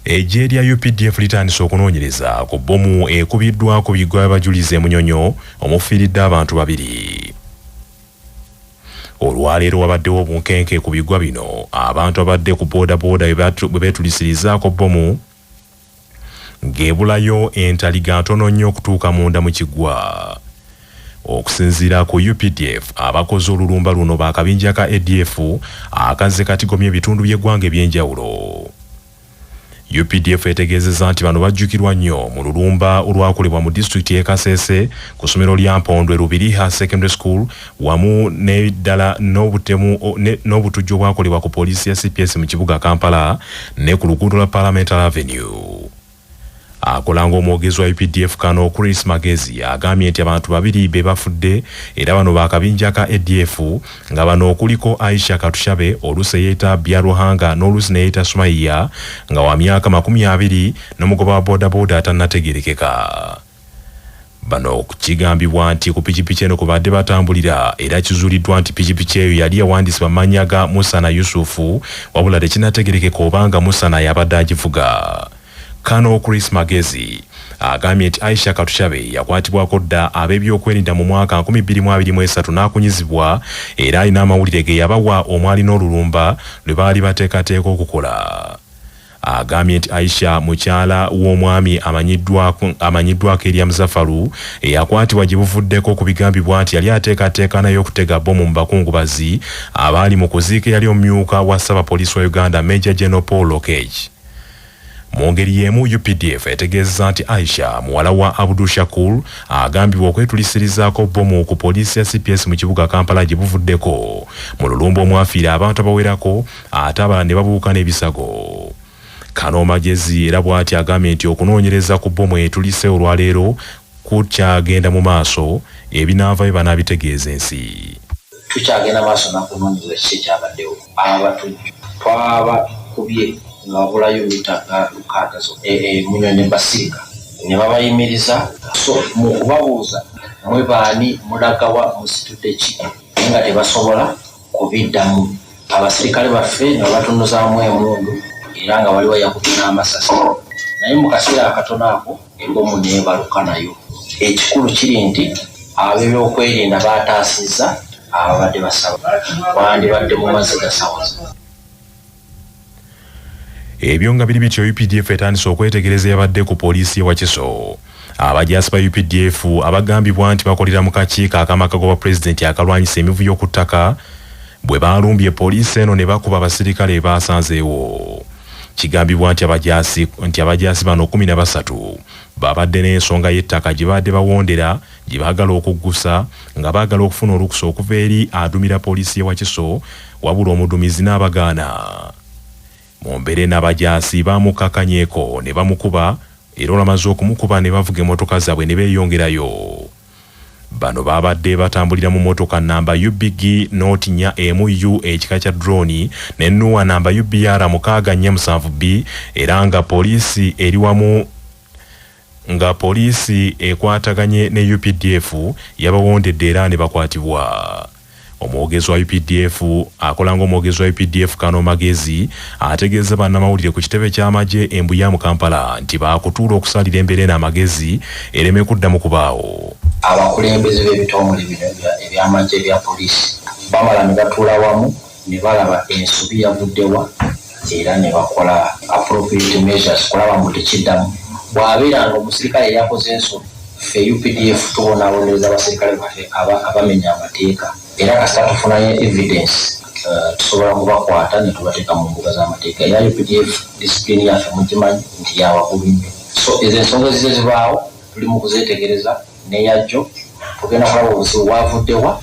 Eggye lya UPDF litandise okunoonyereza ku bbomu ekubiddwa ku biggwa by'abajulizi e Munyonyo omufiiridde abantu 2. Olwaleero wabaddewo obunkenke ku biggwa bino abantu abadde ku boodabooda bwe beetulisirizaako bbomu ng'ebulayo entaliga ntono nnyo okutuuka munda mu kiggwa. Okusinziira ku UPDF abakoze olulumba luno bakabinja ka ADF akazze katigomya ebitundu by'eggwanga eby'enjawulo. UPDF etegeezezza nti bano bajjukirwa nnyo mu lulumba olwakolebwa mu disitulikiti y'e Kasese ku ssomero lya Mpondwe Rubiriha Secondary School wamu n'eddala n'obutujju obwakolebwa ku poliisi ya CPS mu kibuga Kampala ne ku luguudo lwa Parliamentary Avenue. Akolanga omwogezi wa UPDF kano Chris Magezi agambye nti abantu 2 be bafudde era bano bakabinja ka ADF nga bano okuliko Aisha Katushabe oluse yeeta Byaruhanga n'olusi ne yeeta Sumaiya nga wa myaka 20 n'omugoba wa bodaboda atannategerekeka. Bano kigambibwa nti ku pikipiki eno kubadde batambulira era kizuuliddwa nti pikipiki eyo yali yawandiisibwa mannya ga Musana Yusufu wabula tekinnategerekeka obanga Musana yabadde agivuga. Kano Chris Magezi agambye nti Aisha Katushabe yakwatibwako dda ab'ebyokwerinda mu mwaka 2023 n'akunyizibwa era alina amawulire ge yabawa omwali n'olulumba lwe baali bateekateeka okukola. Agambye nti Aisha mukyala w'omwami amanyiddwako erya Muzafaru eyakwatibwa gye buvuddeko ku bigambibwa nti yali ateekateeka nayo okutega bbomu mu bakungubazi abaali mu kuziika yali omumyuka wa Ssaabapoliisi wa Uganda Major General Paul Lokech. Mu ngeri y'emu UPDF etegeezezza nti Aisha muwala wa Abdul Shakur agambibwa okwetulisirizaako bbomu ku poliisi ya CPS mu kibuga Kampala gye buvuddeko mu lulumba omwafiira abantu abawerako ate abalala ne babuuka n'ebisago. Kano Magezi era bw'ati agambye nti okunoonyereza ku bbomu etulise olwaleero kukyagenda mu maaso ebinaavayo banaabitegeeza ensi. Tukyagenda maaso n'okunoonyereza kiki ekyabaddewo abatujju twabakubye nga wabulayo mitaka lukaaga Munyonyo Basilica ne babayimiriza so mu kubabuuza mwe baani mulagawa musitudde ki nga tebasobola kubiddamu. Abasirikale baffe nga batunuzaamu emundu era nga waliwo yakubye n'amasasi naye mu kaseera akatono ako ebbomu neebaluka nayo. Ekikulu kiri nti ab'ebyokwerinda baataasizza ababadde basaba wandibadde mu mazzi gasawaza. Ebyo nga biri bityo UPDF etandise okwetegereza yabadde ku poliisi y'e Wakiso. Abajaasi ba UPDF abagambibwa nti bakolera mu kakiiko akamakagobwa pulezidenti akalwanyisa emivuyo ku ttaka bwe balumbye poliisi eno ne bakuba abasirikale baasanzeewo. Kigambibwa nti abajaasi bano 13 babadde n'ensonga y'ettaka gye badde bawondera gye baagala okuggusa nga baagala okufuna olukusa okuva eri adumira poliisi y'e Wakiso wabula omudumizi n'abagaana. Mumbere n'abajaasi bamukakanyeeko ne bamukuba era olamaze okumukuba ne bavuga emmotoka zaabwe ne beeyongerayo. Bano babadde batambulira mu mmotoka namba UBG Note 4MU ekika kya drone ne Nuwa namba UBR 647B era nga poliisi eri wamu nga poliisi ekwataganye ne UPDF yabawondedde era ne bakwatibwa. Omwogezi wa UPDF akolanga omwogezi wa UPDF Kano Magezi ategeeza bannamawulire ku kitebe ky'amagye embuya mu Kampala nti baakutuula okusalira embeera n'amagezi ereme kuddamu kubaawo. Abakulembeze b'ebitongole bino eby'amagye bya poliisi bamala ne batuula wamu ne balaba ensobi yavuddewa era ne bakola appropriate measures kulaba mbu tekiddamu. Bw'abeera nga omusirikale yakoze ensobi ffe UPDF tubonaaboneza abasirikale baffe abamenya amateeka era kasita tufunayo evidence tusobola kubakwata ne tubateeka mu mbuga z'amateeka era UPDF discipline yaffe mugimanyi nti yawaggulu nnyo. So ezo ensonga zize zibaawo tuli mu kuzeetegereza neyajjo tugenda kulaba obuzibu bwavuddewa.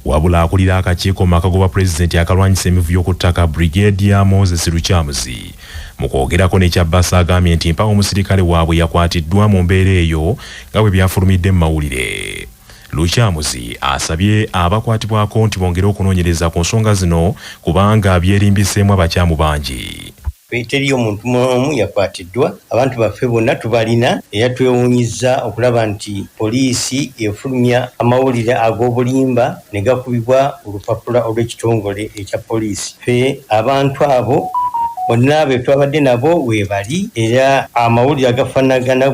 Wabula akulira akakiiko mu makagobwa pulezidenti akalwanyisa emivuyo ku ttaka Brigadier Moses Luchamuzi mu kwogerako ne Kyabasa agambye nti mpawo omusirikale waabwe yakwatiddwa mu mbeera eyo nga bwe byafulumidde mu mawulire. Luchamuzi asabye abakwatibwako nti bongere okunoonyereza ku nsonga zino kubanga byerimbiseemu abakyamu bangi. Teriyo omuntu omu yakwatiddwa, abantu baffe bonna tubalina era twewuunyizza okulaba nti poliisi efulumya amawulire ag'obulimba ne gakubibwa olupapula olw'ekitongole ekya poliisi. Ffe abantu abo bonna be twabadde nabo webali era amawulire agafanagana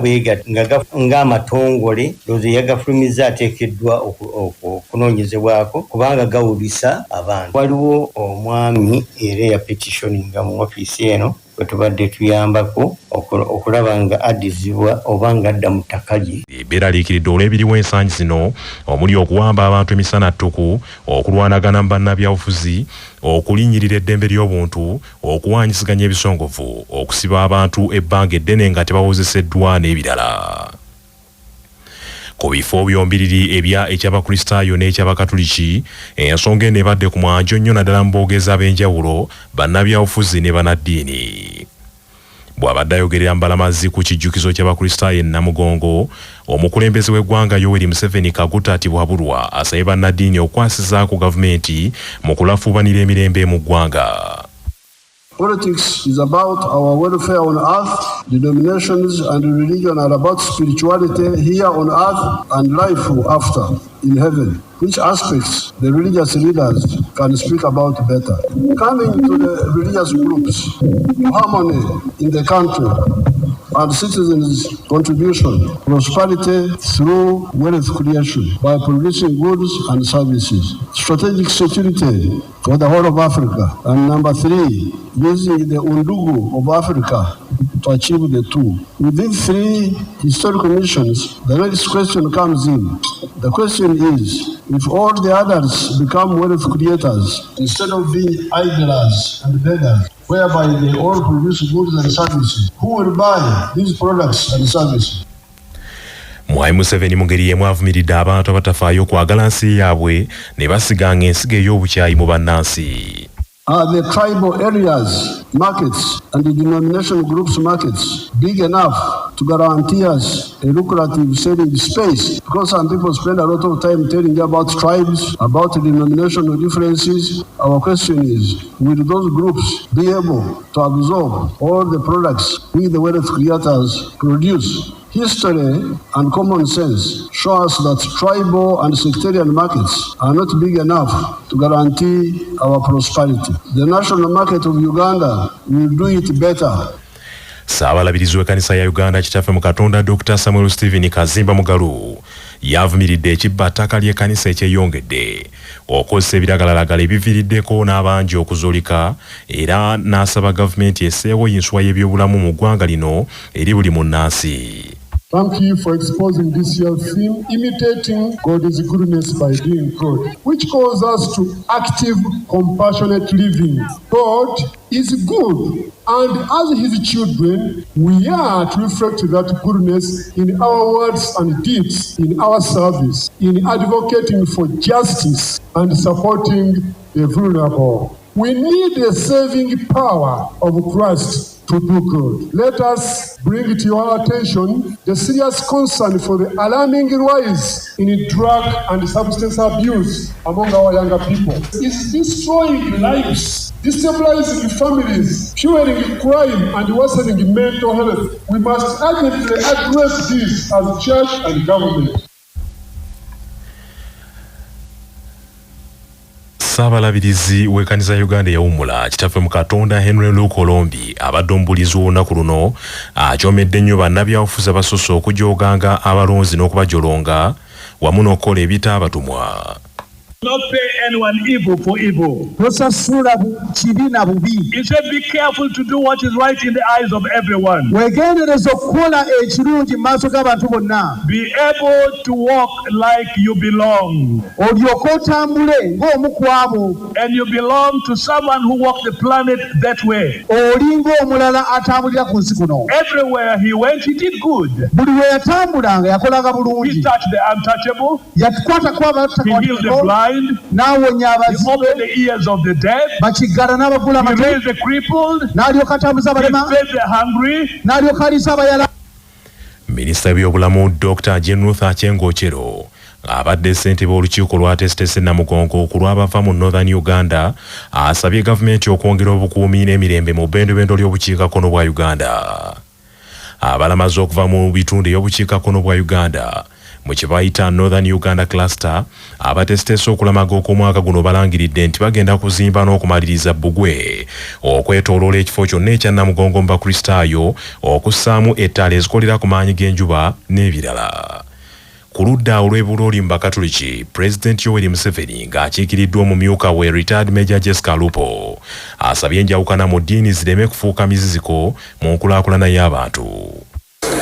ng'amatongole loze yagafulumiza ateekeddwa okunoonyezebwako kubanga gawulisa abantu. Waliwo omwami era ya petitioninga mu ofiisi eno bwe tubadde tuyambako okulaba nga addizibwa oba nga adda mu ttaka lye. Beeraliikiridde olw'ebiriwo ensangi zino omuli okuwamba abantu emisana ttuku, okulwanagana mu bannabyabufuzi, okulinnyirira eddembe ly'obuntu, okuwaanyisiganya ebisongovu, okusiba abantu ebbanga eddene nga tebawozeseddwa n'ebirala. Ku bifo byombiriri ebya eky'abakristaayo n'eky'abakatuliki, ensonga eno ebadde ku mwanjo nnyo naddala mu boogezi ab'enjawulo, bannabyabufuzi ne bannaddiini. Bw'abadde ayogerera mbalamazi ku kijjukizo ky'abakristaayo e Namugongo, omukulembeze w'eggwanga Yoweri Museveni Kaguta atibwabulwa asabye bannaddiini okukwasiza ku gavumenti mu kulafuubanira emirembe mu ggwanga. Politics is about our welfare on earth. Denominations and religion are about spirituality here on earth and life after in heaven. Which aspects the religious leaders can speak about better? Coming to the religious groups, harmony in the country and citizens' contribution, prosperity through wealth creation by producing goods and services, strategic security for the whole of Africa, and number 3, using the Undugu of Africa to achieve the two. With these 3 historical missions, the next question comes in. The question is, if all the others become wealth creators instead of being idlers and beggars, whereby they all produce goods and services, who will buy these products and services? Mwai Museveni mu ngeri y'emu avumiridde abantu abatafaayo kwagala nsi yaabwe ne basiganga ensigo ey'obukyayi mu bannansi. Are the tribal areas, markets, and the denomination groups markets big enough to guarantee us a lucrative selling space? Because some people spend a lot of time telling you about tribes, about denominational differences. Our question is, will those groups be able to absorb all the products we, the wealth creators, produce? History and common sense show us that tribal and sectarian markets are not big enough to guarantee our prosperity. The national market of Uganda will do it better. Ssaabalabirizi w'ekkanisa ya Uganda kitaffe mu Katonda Dr. Samuel Stephen Kazimba Mugalu yavumiridde ekibba ttaka ly'ekkanisa ekyeyongedde okozesa ebiragalalagala ebiviiriddeko n'abangi okuzuulika era n'asaba gavumenti esseewo yinswa y'ebyobulamu mu ggwanga lino eri buli munnansi. Thank you for exposing this year's theme, imitating God's goodness by doing good, which calls us to active, compassionate living. God is good, and as His children, we are to reflect that goodness in our words and deeds, in our service, in advocating for justice and supporting the vulnerable. We need the saving power of Christ to do good. Let us bring to your attention the serious concern for the alarming rise in drug and substance abuse among our younger people. It's destroying lives, destabilizing families, fueling crime, and worsening mental health. We must urgently address this as church and government. Ssaabalabirizi w'ekkanisa Uganda eyawummula kitaffe mu Katonda Henry Lukolombi abadde omubulizi w'olunaku luno akyomedde nnyo bannabyabufuzi abasusse okujooganga abalonzi n'okubajolonga wamu n'okukola ebitaabatumwa. Not pay anyone evil for evil. He said, be careful to do what is right in the eyes of everyone. Be able to walk like you belong. And you belong to someone who walked the planet that way. Everywhere he went, he did good. He touched the untouchable. He healed the blind. He opened the ears of the deaf. He raised the crippled. He fed the hungry. Minisita w'ebyobulamu Dr. Jenruth Achengo Chero abadde ssentebe olukiiko lwa Tesitesi Namugongo ku lw'abava mu Northern Uganda asabye gavumenti okwongera obukuumi n'emirembe mu bbendobendo ly'obukiikakkono bwa Uganda. Abalamaze okuva mu bitundu eby'obukiikakkono bwa Uganda mu kibayita Northern Uganda Cluster abatesitesa okulamaga okw'omwaka guno balangiridde nti bagenda kuzimba n'okumaliriza bbugwe okwetooloola ekifo kyonna ekya Namugongo mu Bakristaayo okussaamu ettaala ezikolera ku maanyi g'enjuba n'ebirala. Ku ludda olw'ebuloli mu Bakatuliki, President Yoweri Museveni ng'akiikiriddwa omumyuka we Retired Major Jessica Lupo asabye enjawukana mu ddiini zireme kufuuka miziziko mu nkulaakulana y'abantu.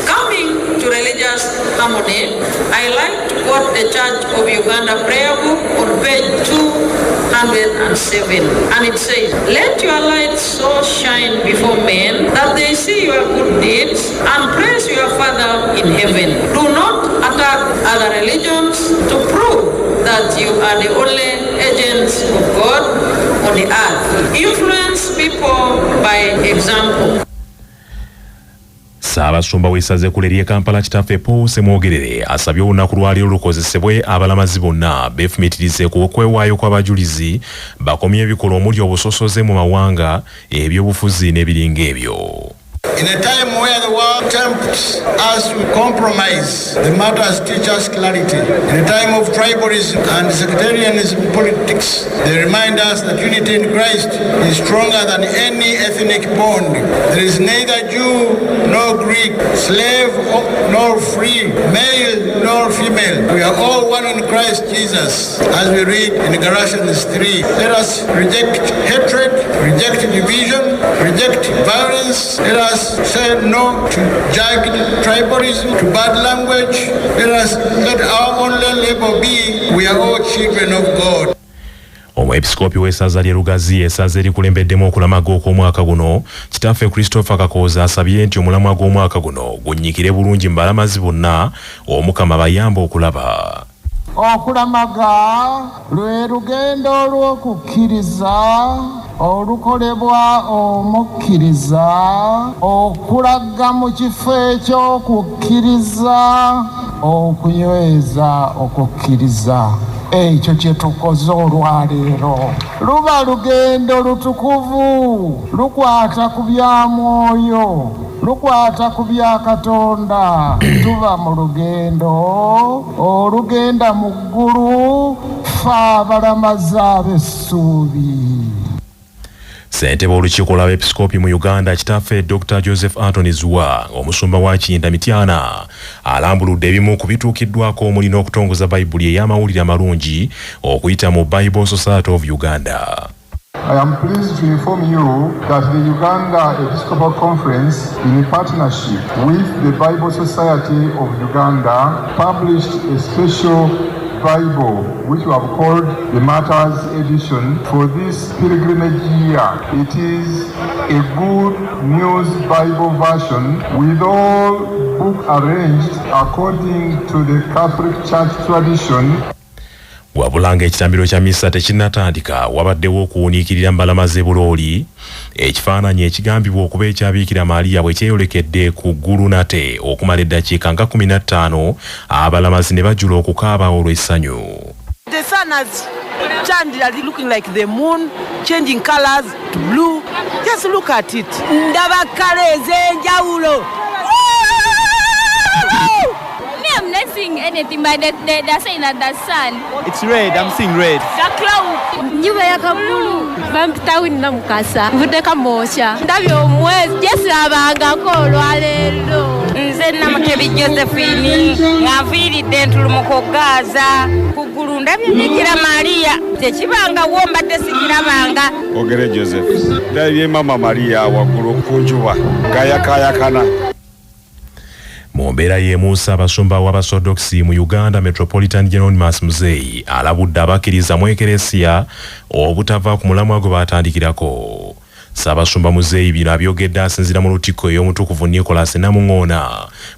Coming to religious harmony, I like to quote the Church of Uganda prayer book on page 207, and it says, "Let your light so shine before men that they see your good deeds and praise your Father in heaven. Do not attack other religions to prove that you are the only agents of God on the earth. Influence people by example." Ssaabasumba w'essaza ekkulu ery'e Kampala Kitaffe Paul Ssemwogerere asabye olunaku lwaleero lukozesebwe abalamazi bonna beefumitirize ku okwewaayo kw'abajulizi bakomye ebikolwa omuli obusosoze mu mawanga ebyobufuzi n'ebiringa ebyo. In a time where the world tempts us to compromise, the matters teach us clarity. In a time of tribalism and sectarianism politics, they remind us that unity in Christ is stronger than any ethnic bond. There is neither Jew nor Greek, slave nor free, male nor female. We are all one in Christ Jesus, as we read in Galatians 3. Let us reject hatred, reject division, reject violence. Let us say no to jagged tribalism, to bad language. Let our only label be, we are all children of God. Omwepisikoopi w'essaza ly'e Lugazi essaza erikulembeddemu okulamaga okw'omwaka guno Kitaffe Christopher Kakooza asabye nti omulamwa gw'omwaka guno gunnyikire bulungi mu balamazi bonna Omukama bayamba okulaba. Okulamaga lwe lugendo olw'okukkiriza olukolebwa omukkiriza okulaga mu kifo eky'okukkiriza okunyweza okukkiriza. Ekyo kye tukoze olwaleero luba lugendo lutukuvu lukwata ku bya mwoyo lukwata ku bya Katonda. Tuba mu lugendo olugenda mu ggulu ffe abalamazi ab'essuubi. Ssentebe w'olukiiko lw'abeepisikoopi mu Uganda Kitaffe Dr. Joseph Anthony Zwa omusumba wa Kiyinda Mityana alambuludde ebimu ku bituukiddwako omuli n'okutongoza Bayibuli ey'amawulire amalungi okuyita mu Bible Society of Uganda. I am pleased to inform you that the Uganda Episcopal Conference, in partnership with the Bible Society of Uganda, published a special Bible, which we have called the Martyrs Edition, for this pilgrimage year. It is a good news Bible version with all book arranged according to the Catholic Church tradition. Wabulanga ekitambiro kya misa tekinnatandika wabaddewo okuwuniikirira mbalamazi e Bulooli ekifaananyi ekigambibwa okuba ekyabiikira Maaliya bwe kyeyolekedde ku ggulu nate okumala eddakiika nga 15 abalamazi ne bajjula okukaaba olw'essanyu. The sun has turned looking like the moon, changing colors to blue. Just look at it. Ndaba kale ez'enjawulo. I'm not seeing anything, but they're saying that the sun. It's red. I'm seeing red. The cloud. Njuba ya kabulu. Bampitawini na mukasa. Mvuteka mosha. Ndabyo mwezi. Jesu abangako olwaleero. Nze Namutebi Josephine. Ngafiiridde ntulumu Gaza. Kugulu ndabyo Bikira Maria. Tekibanga womba tesikirabanga. Ogere Joseph. Ndabye Mama Maria waggulu ku njuba. Gayakayakana. Mu mbeera y'emu Ssaabasumba w'Abasodoksi mu Uganda Metropolitan Hieronymus Muzeeyi alabudde abakkiriza mu Ekeresia obutava ku mulamwa gwe baatandikirako. Ssaabasumba Muzeeyi bino abyogedde asinziira mu lutikko ey'omutukuvu Nicholas Namuŋŋoona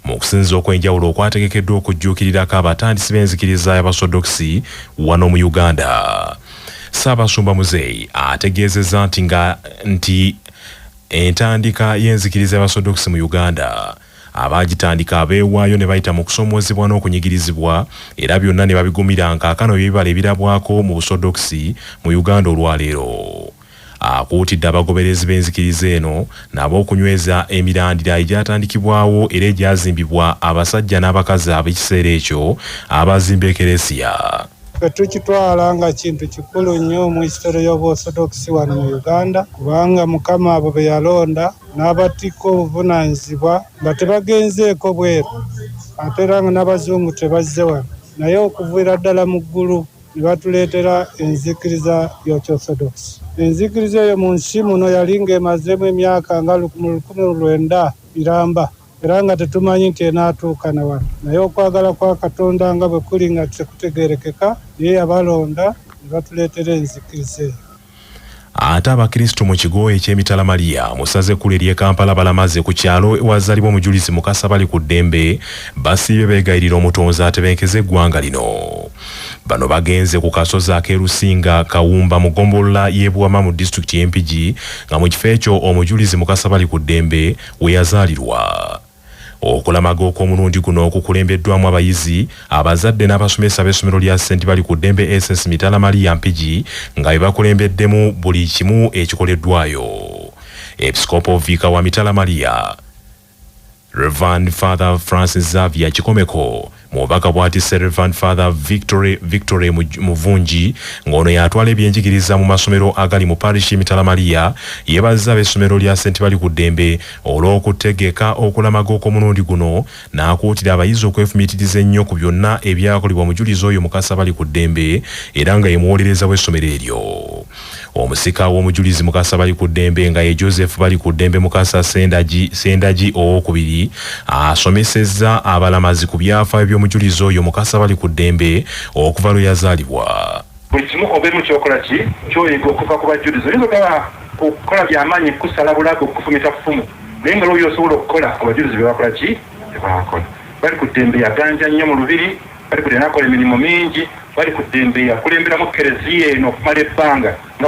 mu kusinziza okw'enjawulo okwategekeddwa okujjuukirirako abatandisi b'enzikiriza y'Abasodoksi wano mu Uganda. Ssaabasumba Muzeeyi ategeezezza nti entandika y'enzikiriza y'Abasodoksi mu Uganda abagitandika abeewaayo ne bayita mu kusomoozebwa n'okunyigirizibwa era byonna ne babigumira nkaakano ebibala ebirabwako mu Busodoksi mu Uganda olwaleero. akuutidde abagoberezi b'enzikiriza eno nabo okunyweza emirandira egyatandikibwawo era egyazimbibwa abasajja n'abakazi ab'ekiseera ekyo abazimba ekeresiya. Tukitwala nga kintu kikulu nnyo mu hisitole y'Obuorthodox wano mu Uganda kubanga Mukama abo be yalonda n'abatikko obuvunaanyizibwa nga tebagenzeeko bweru ate era nga n'abazungu tebazze wano naye okuviira ddala mu ggulu ne batuleetera enzikiriza y'Orthodox. Enzikiriza eyo mu nsi muno yali ng'emazeemu emyaka nga 1900 biramba era nga tetumanyi nti enaatuuka na wano naye okwagala kwa Katonda nga bwe kuli nga tekutegeerekeka ye yabalonda ne batuleetera enzikiriza eyo. Ate abakristo mu kigo eky'emitala Maria musaze ekkulu ery'e Kampala balamaze ku kyalo ewazaalibwa omujulizi Mukasa bali ku ddembe basiibye beegayirira omutonzi atebenkeze eggwanga lino. Bano bagenze ku kasozi ak'Erusinga Kawumba mu ggombolola y'e Buwama mu disitulikiti y'Empigi nga mu kifo ekyo omujulizi Mukasa bali ku ddembe we yazaalirwa. Okulamaga okw'omulundi guno okukulembeddwamu abayizi abazadde n'abasomesa b'essomero lya St. bali ku ddembe SS Mitala Maria Mpigi nga be bakulembeddemu buli kimu ekikoleddwayo. Episcopo Vika wa Mitala Maria Reverend Father Francis Xavier Kikomeko mubaka bwatise Reverend Father Victory Muvunji ng'ono yatwala ebyenjigiriza mu masomero agali mu parish Mitala Maria yebaza b'essomero lya St. bali ku ddembe olw'okutegeka okulamaga okw'omulundi guno n'akuutira abayizi okwefumiitiriza ennyo ku byonna ebyakolebwa mujulizi oyo Mukasa bali ku ddembe era nga ye muwolereza w'essomero eryo. Omusika w'omujulizi Mukasa bali ku ddembe nga ye Joseph bali ku ddembe Mukasa Sendagi owokubiri asomesezza abalamazi ku byafaayo by'omujulizi oyo Mukasa bali ku ddembe okuva lwe yazaalibwa. Buli kimu obeemu kyokola ki kyoyiga okuva ku bajulizi oyinza okaba okukola byamaanyi kusala bulago okufumita fumu naye nga lwoyo osobola okukola abajulizi bebakola ki tebakola. Bali ku ddembe yaganja nnyo mu lubiri bali ku ddembe akola emirimu mingi bali ku ddembe yakulemberamu kereziya eno okumala ebbanga nga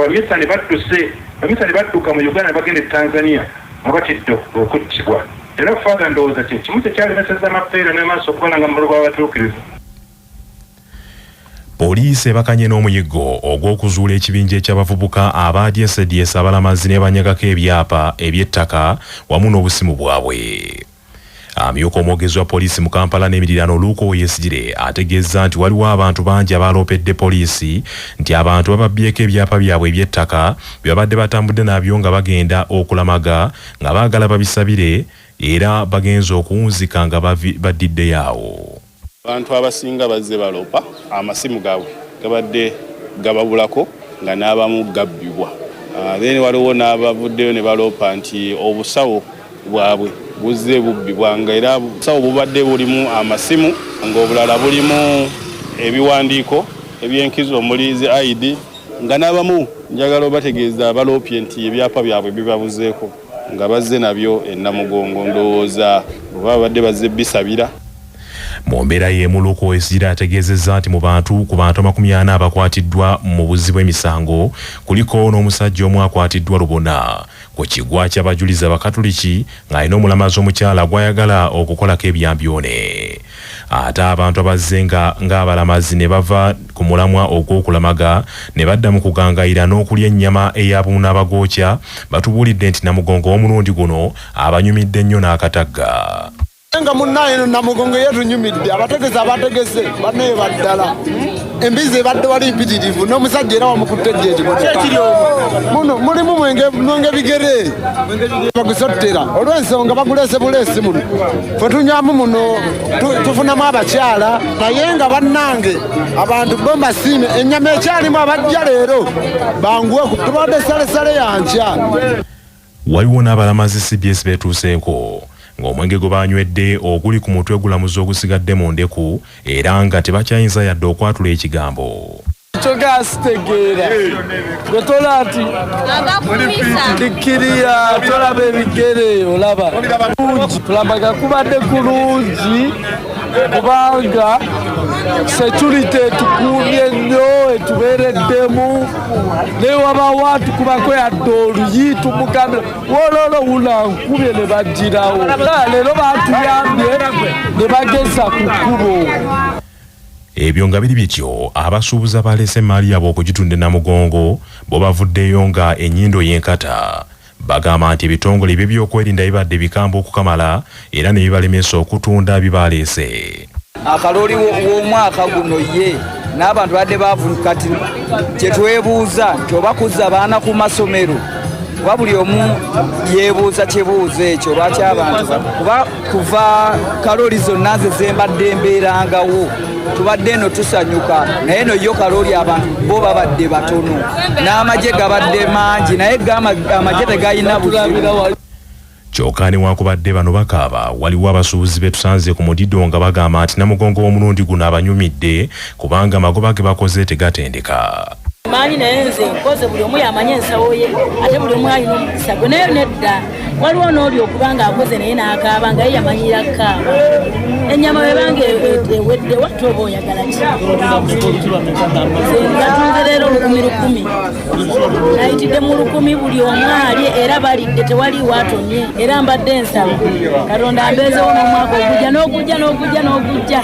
bamisani badduka mu Uganda ne bagenda e Tanzania nga batidde okuttibwa. Era Father ndowooza kimu tekyalemeseza amapeera n'amaaso okubona nga muluba w'abatuukirivu. Poliisi ebakanye n'omuyiggo ogw'okuzuula ekibinja eky'abavubuka abadyeseddyesa abalamazi ne banyagako ebyapa eby'ettaka wamu n'obusimu bwabwe. Amyuka omwogezi wa poliisi mu Kampala n'emirirano Luuko Oyesigire ategeezza nti waliwo abantu bangi abaloopedde poliisi nti abantu bababbyeko ebyapa byabwe eby'ettaka bye babadde batambudde nabyo nga bagenda okulamaga nga baagala babisabire era bagenza okuwunzika nga baddiddeyo awo. Abantu abasinga bazze baloopa amasimu gaabwe gabadde gababulako nga n'abamu gabbibwa. Then waliwo n'abavuddeyo ne baloopa nti obusawo bwabwe buzze bubbibwa nga era obusawo bubadde bulimu amasimu ng'obulala bulimu ebiwandiiko ebyenkizo omuli zi ID nga n'abamu njagala obategeeza abaloopye nti ebyapa byabwe bibabuzeeko nga bazze nabyo ennamugongo ndowooza oba babadde bazze bisabira. Mu mbeera y'emu Luuko Oyesigire ategeezezza nti ku bantu 40 abakwatiddwa mu buzzi bw'emisango kuliko n'omusajja omu akwatiddwa Lubona ku kigwa ky'abajulizi Abakatuliki ng'alina omulamazi omukyala gw'ayagala okukolako ebyambyone. Ate abantu abazze ng'abalamazi ne bava ku mulamwa ogw'okulamaga ne badda mu kugangayira n'okulya ennyama ey'abumu n'abagookya batubuulidde nti namugongo w'omulundi guno abanyumidde nnyo n'akatagga. Nga munnaye namugongo yetunyumidde abategeze abategese bannaye baddala embizi badde wali mpitirivu n'omusajja era wamukutte jeeti muno mulimu mwenge bigere bagusottera olw'ensonga bagulese buleesi muno fe tunywamu muno tufunamu abakyala naye nga bannange abantu bombasiime ennyama ekyalimu abajja leero banguwe tubadde salesale yankya. Waliwo n'abalamazi CBS beetuuseeko ng'omwenge gwe banywedde oguli ku mutwe gulamuzi ogusigadde mu ndeku era nga tebakyayinza yadde okwatula ekigambo. Togasitegeera gwe tola ati ndikiriya tolaba ebigere olaba tulabaga kubadde kulungi kubanga security etukuumye nnyo etubeereddemu naye wabaawo tukubako yadde oluyi tumukamira wololo wulankubye ne bagirawo leero batuyambye ne bageza ku kkubo. Ebyo nga biri bityo abasuubuza baleese emmaali yabwe okugitunda e Namugongo bo bavuddeyo nga ennyindo y'enkata. Bagamba nti ebitongole by'ebyokwerinda bibadde bikamba okukamala era ne bibalemesa okutunda bibaleese. Akaloli w'omwaka guno ye n'abantu badde bavuga kati kye twebuuza nti oba kuzza abaana ku masomero kuba buli omu yeebuuza kyebuuza ekyo lwaki abantu kuba kuva kaloli zonna ze zembadde mbeerangawo tubadde eno tusanyuka naye eno yo kaloli abantu bo babadde batono n'amagye gabadde mangi naye amagye tegayina buzibu. Kyokka newankubadde bano bakaaba waliwo abasuubuzi be tusanze ku mudido nga bagamba nti Namugongo w'omulundi guno abanyumidde kubanga amagoba ge bakoze tegatendeka. Maani naye nze nkoze buli omu yamanye ensawo ye ate buli omu alina omukisa gwe naye nedda waliwo n'oli okubanga akoze naye n'akaaba nga ye yamanyira kaaba ennyama webanga ewedde watta oba oyagala ki yatunze leero 1,000 nayitidde mu 1,000 buli omu ali era balidde tewaliwo atonye era mbadde ensaba Katonda ambeezewo n'omwaka ogujja n'ogujja.